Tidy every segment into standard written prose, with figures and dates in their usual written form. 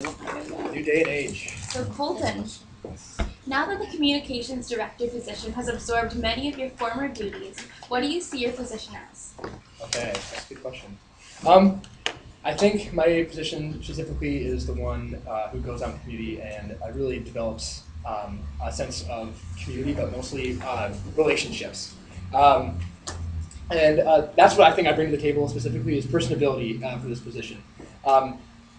New day and age. So Colton, now that the communications director position has absorbed many of your former duties, what do you see your position as? Okay, that's a good question. I think my position specifically is the one who goes out in the community and really develops a sense of community, but mostly relationships. Um, and that's what I think I bring to the table specifically is personability for this position.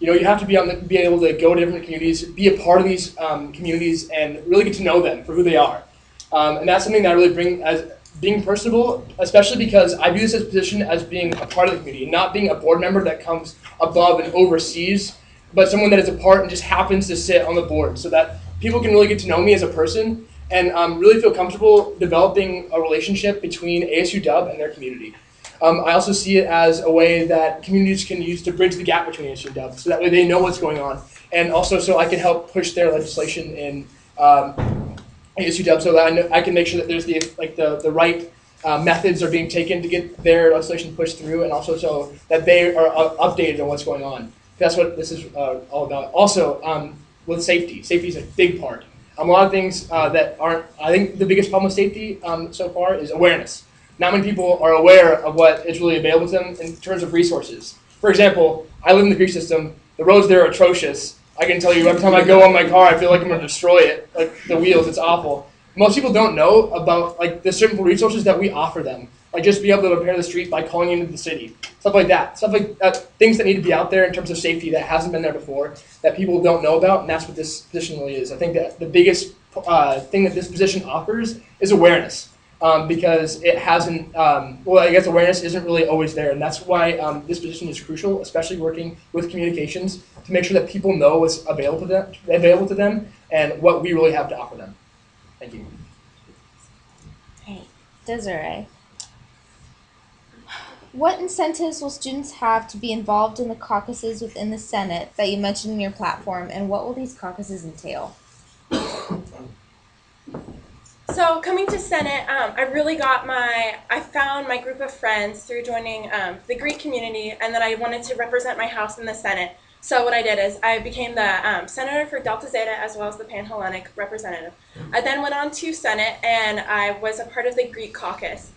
You have to be able to go to different communities, be a part of these communities, and really get to know them for who they are. And that's something that I really bring as being personable, especially because I view this as position as being a part of the community, not being a board member that comes above and oversees, but someone that is a part and just happens to sit on the board, so that people can really get to know me as a person and really feel comfortable developing a relationship between ASUW and their community. I also see it as a way that communities can use to bridge the gap between ASUW, so that way they know what's going on, and also so I can help push their legislation in ASUW, so that I can make sure that there's the right methods are being taken to get their legislation pushed through, and also so that they are updated on what's going on. That's what this is all about. Also, with safety, safety is a big part. A lot of things that aren't. I think the biggest problem with safety so far is awareness. Not many people are aware of what is really available to them in terms of resources. For example, I live in the Greek system. The roads there are atrocious. I can tell you every time I go on my car, I feel like I'm going to destroy it. Like the wheels, it's awful. Most people don't know about the simple resources that we offer them. Like just be able to repair the street by calling into the city. Stuff like that. Stuff like that, things that need to be out there in terms of safety that hasn't been there before, that people don't know about, and that's what this position really is. I think that the biggest thing that this position offers is awareness. Because it hasn't, I guess awareness isn't really always there. And that's why this position is crucial, especially working with communications, to make sure that people know what's available to them and what we really have to offer them. Thank you. Hey, Desiree. What incentives will students have to be involved in the caucuses within the Senate that you mentioned in your platform, and what will these caucuses entail? So coming to Senate, I found my group of friends through joining the Greek community, and then I wanted to represent my house in the Senate. So what I did is I became the senator for Delta Zeta as well as the Pan-Hellenic representative. I then went on to Senate, and I was a part of the Greek caucus.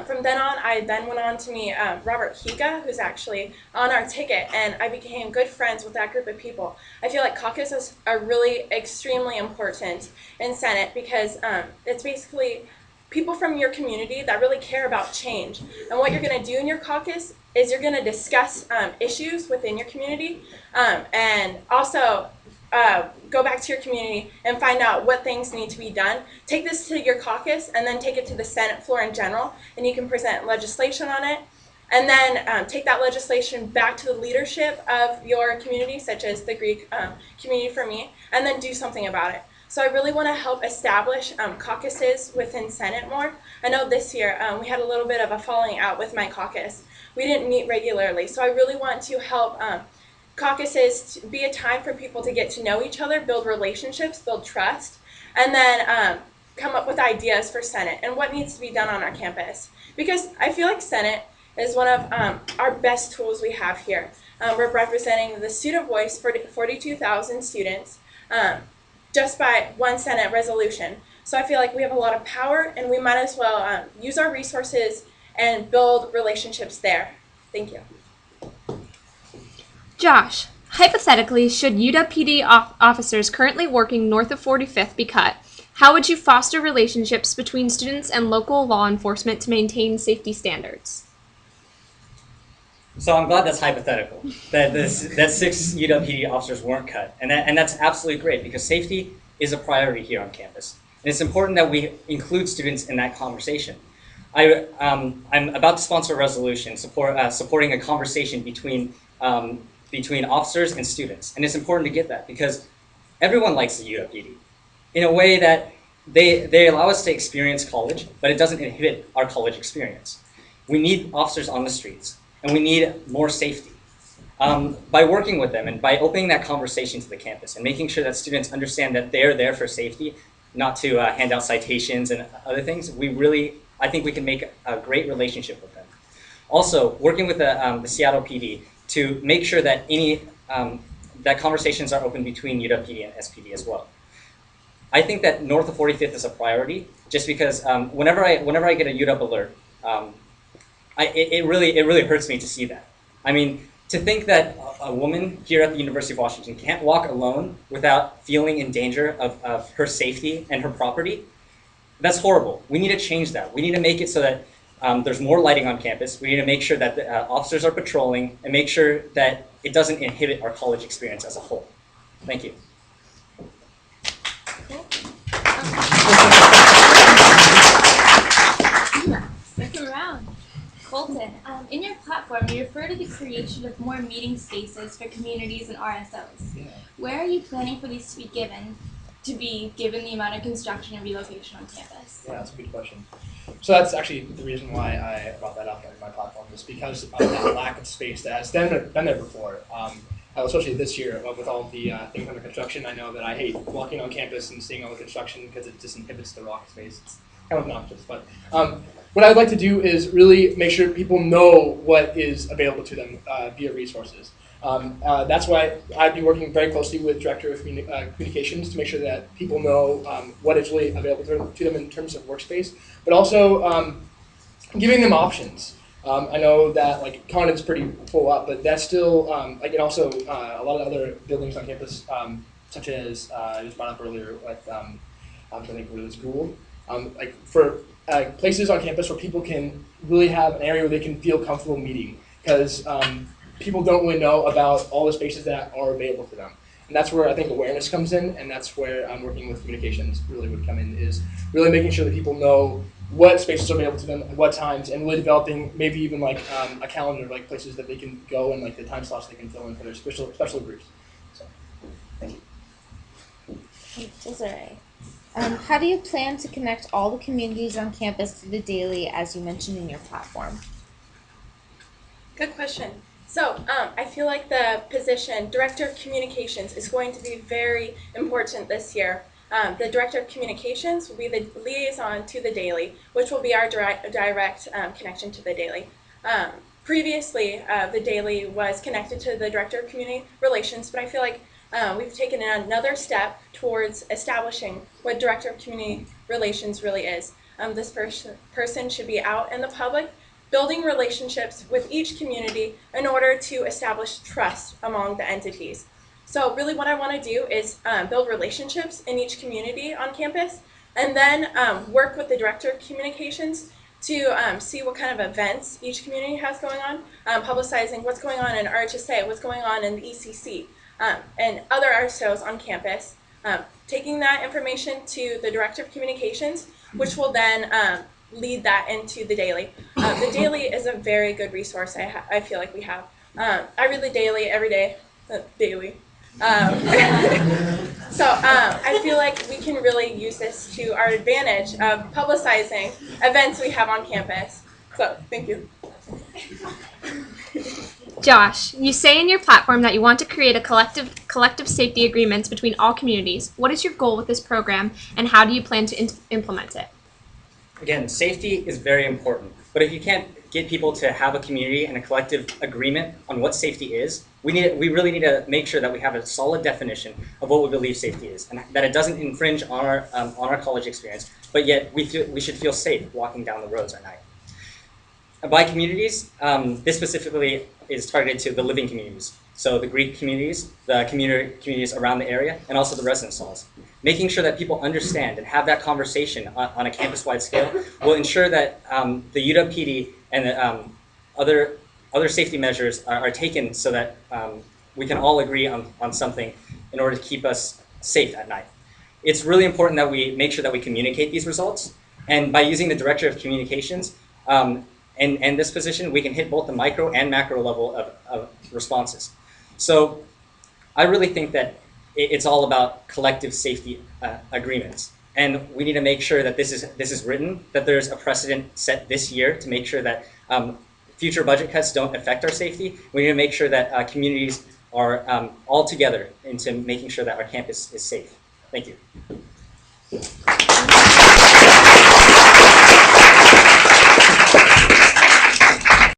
From then on, I then went on to meet Robert Higa, who's actually on our ticket, and I became good friends with that group of people. I feel like caucuses are really extremely important in Senate because it's basically people from your community that really care about change. And what you're going to do in your caucus is you're going to discuss issues within your community and also go back to your community and find out what things need to be done. Take this to your caucus and then take it to the Senate floor in general, and you can present legislation on it. And then take that legislation back to the leadership of your community, such as the Greek community for me, and then do something about it. So I really want to help establish caucuses within Senate more. I know this year we had a little bit of a falling out with my caucus. We didn't meet regularly, so I really want to help caucuses to be a time for people to get to know each other, build relationships, build trust, and then come up with ideas for Senate and what needs to be done on our campus. Because I feel like Senate is one of our best tools we have here. We're representing the student voice for 42,000 students just by one Senate resolution. So I feel like we have a lot of power, and we might as well use our resources and build relationships there. Thank you. Josh, hypothetically, should UW PD officers currently working north of 45th be cut, how would you foster relationships between students and local law enforcement to maintain safety standards? So I'm glad that's hypothetical, that 6 UW PD officers weren't cut, and that's absolutely great because safety is a priority here on campus, and it's important that we include students in that conversation. I'm about to sponsor a resolution supporting a conversation between officers and students. And it's important to get that because everyone likes the UWPD in a way that they allow us to experience college, but it doesn't inhibit our college experience. We need officers on the streets, and we need more safety. By working with them and by opening that conversation to the campus and making sure that students understand that they're there for safety, not to hand out citations and other things, I think we can make a great relationship with them. Also, working with the Seattle PD to make sure that any that conversations are open between UW PD and SPD as well. I think that north of 45th is a priority, just because whenever I get a UW alert, it really hurts me to see that. I mean, to think that a woman here at the University of Washington can't walk alone without feeling in danger of her safety and her property, that's horrible. We need to change that. We need to make it so that there's more lighting on campus. We need to make sure that the officers are patrolling and make sure that it doesn't inhibit our college experience as a whole. Thank you. Second round. Colton, in your platform, you refer to the creation of more meeting spaces for communities and RSOs. Yeah. Where are you planning for these to be given the amount of construction and relocation on campus? Yeah, that's a good question. So that's actually the reason why I brought that up in my platform, is because of that lack of space that has been there before. Especially this year with all the things under construction. I know that I hate walking on campus and seeing all the construction because it just inhibits the rock space. It's kind of obnoxious, but what I'd like to do is really make sure people know what is available to them via resources. That's why I'd be working very closely with Director of Communications to make sure that people know what is really available to them in terms of workspace, but also giving them options. I know that like Condon's pretty full up, but that's still and also a lot of other buildings on campus, such as it was brought up earlier with I think it was Google, like for places on campus where people can really have an area where they can feel comfortable meeting, because people don't really know about all the spaces that are available to them. And that's where I think awareness comes in, and that's where working with communications really would come in, is really making sure that people know what spaces are available to them at what times, and really developing maybe even like a calendar of like places that they can go and like the time slots they can fill in for their special groups. So, thank you. Desiree, how do you plan to connect all the communities on campus through the daily, as you mentioned in your platform? Good question. So I feel like the position Director of Communications is going to be very important this year. The Director of Communications will be the liaison to the daily, which will be our direct connection to the daily. Previously, the daily was connected to the Director of Community Relations, but I feel like we've taken another step towards establishing what Director of Community Relations really is. This person should be out in the public, building relationships with each community in order to establish trust among the entities. So really what I want to do is build relationships in each community on campus, and then work with the Director of Communications to see what kind of events each community has going on, publicizing what's going on in RHSA, what's going on in the ECC, and other RSOs on campus, taking that information to the Director of Communications, which will then lead that into the daily. The daily is a very good resource I feel like we have. I read the daily every day, daily. So I feel like we can really use this to our advantage of publicizing events we have on campus. So thank you. Josh, you say in your platform that you want to create a collective safety agreements between all communities. What is your goal with this program, and how do you plan to implement it? Again, safety is very important, but if you can't get people to have a community and a collective agreement on what safety is, we really need to make sure that we have a solid definition of what we believe safety is, and that it doesn't infringe on our college experience, but yet we should feel safe walking down the roads at night. By communities, this specifically is targeted to the living communities. So the Greek communities, the communities around the area, and also the residence halls. Making sure that people understand and have that conversation on a campus-wide scale will ensure that the UW PD and the, other safety measures are taken so that we can all agree on something in order to keep us safe at night. It's really important that we make sure that we communicate these results, and by using the Director of Communications, and this position, we can hit both the micro and macro level of responses. So I really think that it's all about collective safety agreements. And we need to make sure that this is written, that there's a precedent set this year to make sure that future budget cuts don't affect our safety. We need to make sure that communities are all together into making sure that our campus is safe. Thank you.